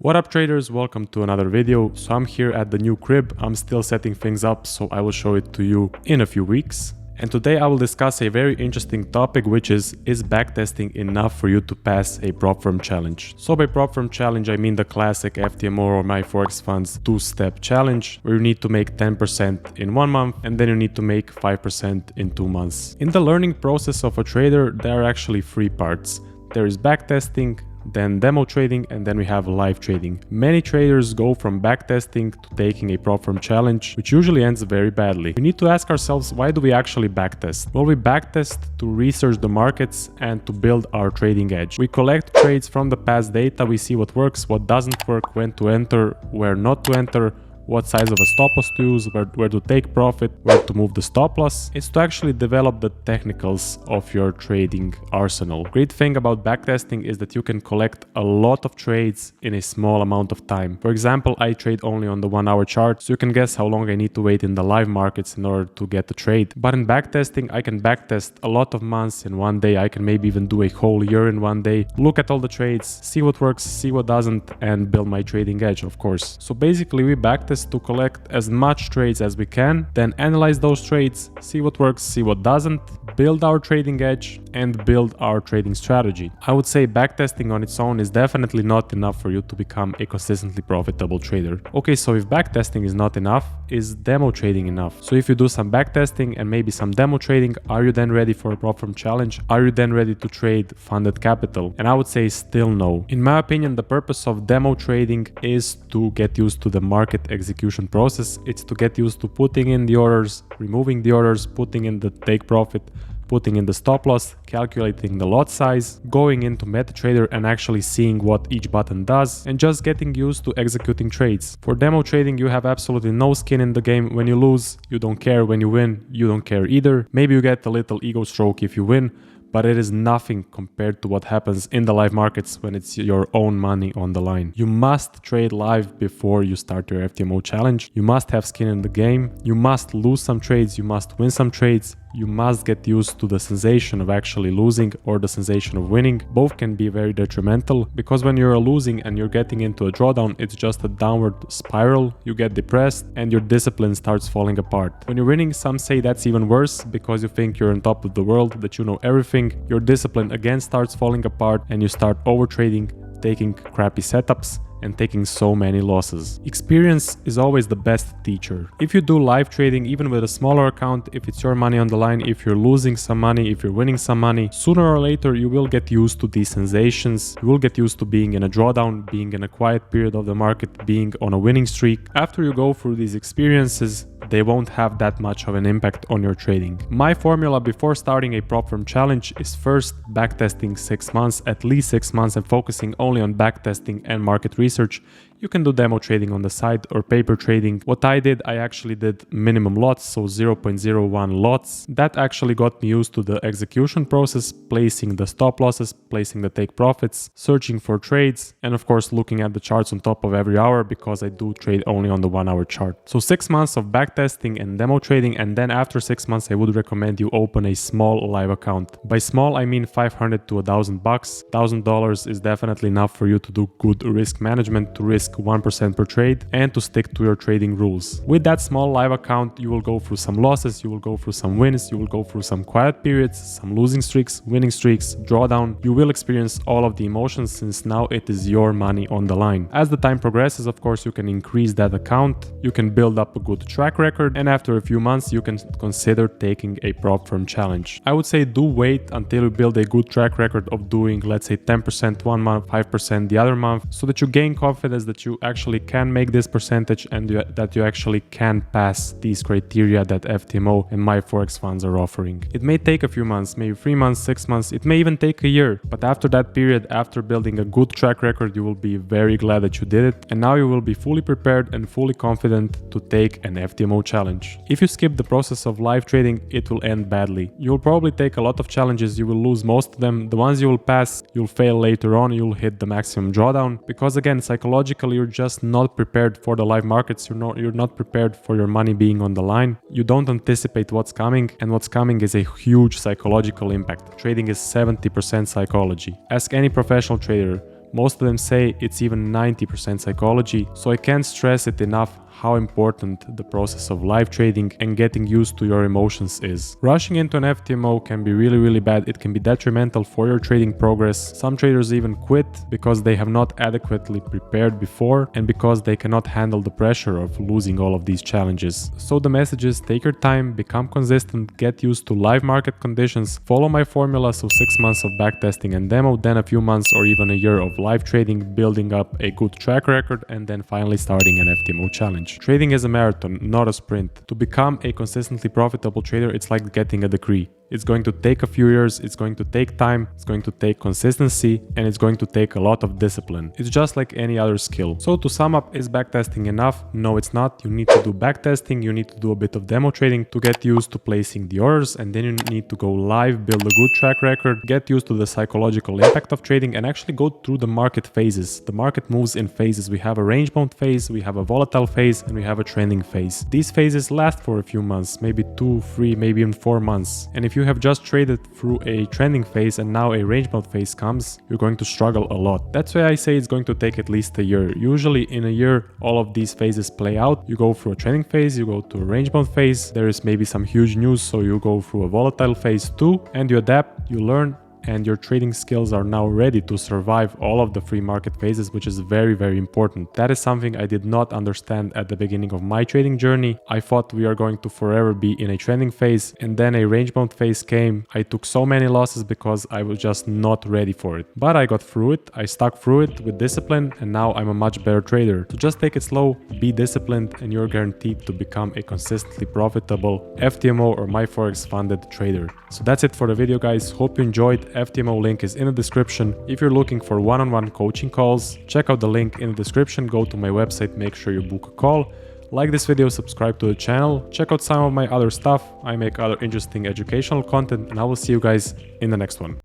What up traders, welcome to another video. So I'm here at the new crib. I'm still setting things up, so I will show it to you in a few weeks. And today I will discuss a very interesting topic, which is backtesting enough for you to pass a prop firm challenge? So by prop firm challenge, I mean the classic FTMO or MyForexFunds two-step challenge, where you need to make 10% in 1 month and then you need to make 5% in 2 months. In the learning process of a trader, there are actually 3 parts. There is backtesting, then demo trading, and then we have live trading. Many traders go from backtesting to taking a prop firm challenge, which usually ends very badly. We need to ask ourselves, why do we actually backtest? Well, we backtest to research the markets and to build our trading edge. We collect trades from the past data, we see what works, what doesn't work, when to enter, where not to enter, what size of a stop loss to use, where to take profit, where to move the stop loss. It's to actually develop the technicals of your trading arsenal. Great thing about backtesting is that you can collect a lot of trades in a small amount of time. For example, I trade only on the 1 hour chart, so you can guess how long I need to wait in the live markets in order to get the trade. But in backtesting, I can backtest a lot of months in 1 day. I can maybe even do a whole year in 1 day, look at all the trades, see what works, see what doesn't, and build my trading edge, of course. So basically we backtest to collect as much trades as we can, then analyze those trades, see what works, see what doesn't, build our trading edge, and build our trading strategy. I would say backtesting on its own is definitely not enough for you to become a consistently profitable trader. Okay, so if backtesting is not enough, is demo trading enough? So if you do some backtesting and maybe some demo trading, are you then ready for a prop firm challenge? Are you then ready to trade funded capital? And I would say still no. In my opinion, the purpose of demo trading is to get used to the market execution process. It's to get used to putting in the orders, removing the orders, putting in the take profit, putting in the stop loss, calculating the lot size, going into MetaTrader and actually seeing what each button does, and just getting used to executing trades. For demo trading, you have absolutely no skin in the game. When you lose, you don't care. When you win, you don't care either. Maybe you get a little ego stroke if you win, but it is nothing compared to what happens in the live markets when it's your own money on the line. You must trade live before you start your FTMO challenge. You must have skin in the game. You must lose some trades. You must win some trades. You must get used to the sensation of actually losing or the sensation of winning. Both can be very detrimental, because when you're losing and you're getting into a drawdown, it's just a downward spiral. You get depressed and your discipline starts falling apart. When you're winning, some say that's even worse, because you think you're on top of the world, that you know everything. Your discipline again starts falling apart and you start overtrading, taking crappy setups, and taking so many losses. Experience is always the best teacher. If you do live trading, even with a smaller account, if it's your money on the line, if you're losing some money, if you're winning some money, sooner or later you will get used to these sensations. You will get used to being in a drawdown, being in a quiet period of the market, being on a winning streak. After you go through these experiences, they won't have that much of an impact on your trading. My formula before starting a prop firm challenge is first backtesting 6 months, at least 6 months, and focusing only on backtesting and market research. You can do demo trading on the side or paper trading. What I did, I actually did minimum lots, so 0.01 lots. That actually got me used to the execution process, placing the stop losses, placing the take profits, searching for trades, and of course looking at the charts on top of every hour, because I do trade only on the 1 hour chart. So 6 months of backtesting and demo trading, and then after 6 months I would recommend you open a small live account. By small I mean $500 to $1,000. $1,000 is definitely enough for you to do good risk management, to risk 1% per trade, and to stick to your trading rules. With that small live account, you will go through some losses, you will go through some wins, you will go through some quiet periods, some losing streaks, winning streaks, drawdown. You will experience all of the emotions, since now it is your money on the line. As the time progresses, of course, you can increase that account, you can build up a good track record, and after a few months you can consider taking a prop firm challenge. I would say do wait until you build a good track record of doing, let's say, 10% 1 month, 5% the other month, so that you gain confidence that you actually can make this percentage and that you actually can pass these criteria that FTMO and MyForexFunds are offering. It may take a few months, maybe 3 months, 6 months, it may even take a year, but after that period, after building a good track record, you will be very glad that you did it, and now you will be fully prepared and fully confident to take an FTMO challenge. If you skip the process of live trading, it will end badly. You will probably take a lot of challenges, you will lose most of them. The ones you will pass, you'll fail later on, you'll hit the maximum drawdown, because again, psychologically you're just not prepared for the live markets. You're not prepared for your money being on the line. You don't anticipate what's coming, and what's coming is a huge psychological impact. Trading is 70% psychology. Ask any professional trader. Most of them say it's even 90% psychology, so I can't stress it enough how important the process of live trading and getting used to your emotions is. Rushing into an FTMO can be really bad. It can be detrimental for your trading progress. Some traders even quit because they have not adequately prepared before and because they cannot handle the pressure of losing all of these challenges. So the message is, take your time, become consistent, get used to live market conditions, follow my formula, so 6 months of backtesting and demo, then a few months or even a year of live trading, building up a good track record, and then finally starting an FTMO challenge. Trading is a marathon, not a sprint. To become a consistently profitable trader, it's like getting a degree. It's going to take a few years, it's going to take time, it's going to take consistency, and it's going to take a lot of discipline. It's just like any other skill. So to sum up, is backtesting enough? No, it's not. You need to do backtesting, you need to do a bit of demo trading to get used to placing the orders, and then you need to go live, build a good track record, get used to the psychological impact of trading, and actually go through the market phases. The market moves in phases. We have a range bound phase, we have a volatile phase, and we have a trending phase. These phases last for a few months, maybe 2, 3, maybe even 4 months. And if you have just traded through a trending phase and now a range bound phase comes, you're going to struggle a lot. That's why I say it's going to take at least a year. Usually in a year, all of these phases play out. You go through a trending phase, you go to a range bound phase, there is maybe some huge news, so you go through a volatile phase too, and you adapt, you learn, and your trading skills are now ready to survive all of the free market phases, which is very important. That is something I did not understand at the beginning of my trading journey. I thought we are going to forever be in a trending phase, and then a range bound phase came. I took so many losses because I was just not ready for it. But I got through it, I stuck through it with discipline, and now I'm a much better trader. So just take it slow, be disciplined, and you're guaranteed to become a consistently profitable FTMO or MyForex funded trader. So that's it for the video, guys. Hope you enjoyed. FTMO link is in the description. If you're looking for one-on-one coaching calls, check out the link in the description. Go to my website, make sure you book a call. Like this video, subscribe to the channel, check out some of my other stuff. I make other interesting educational content, and I will see you guys in the next one.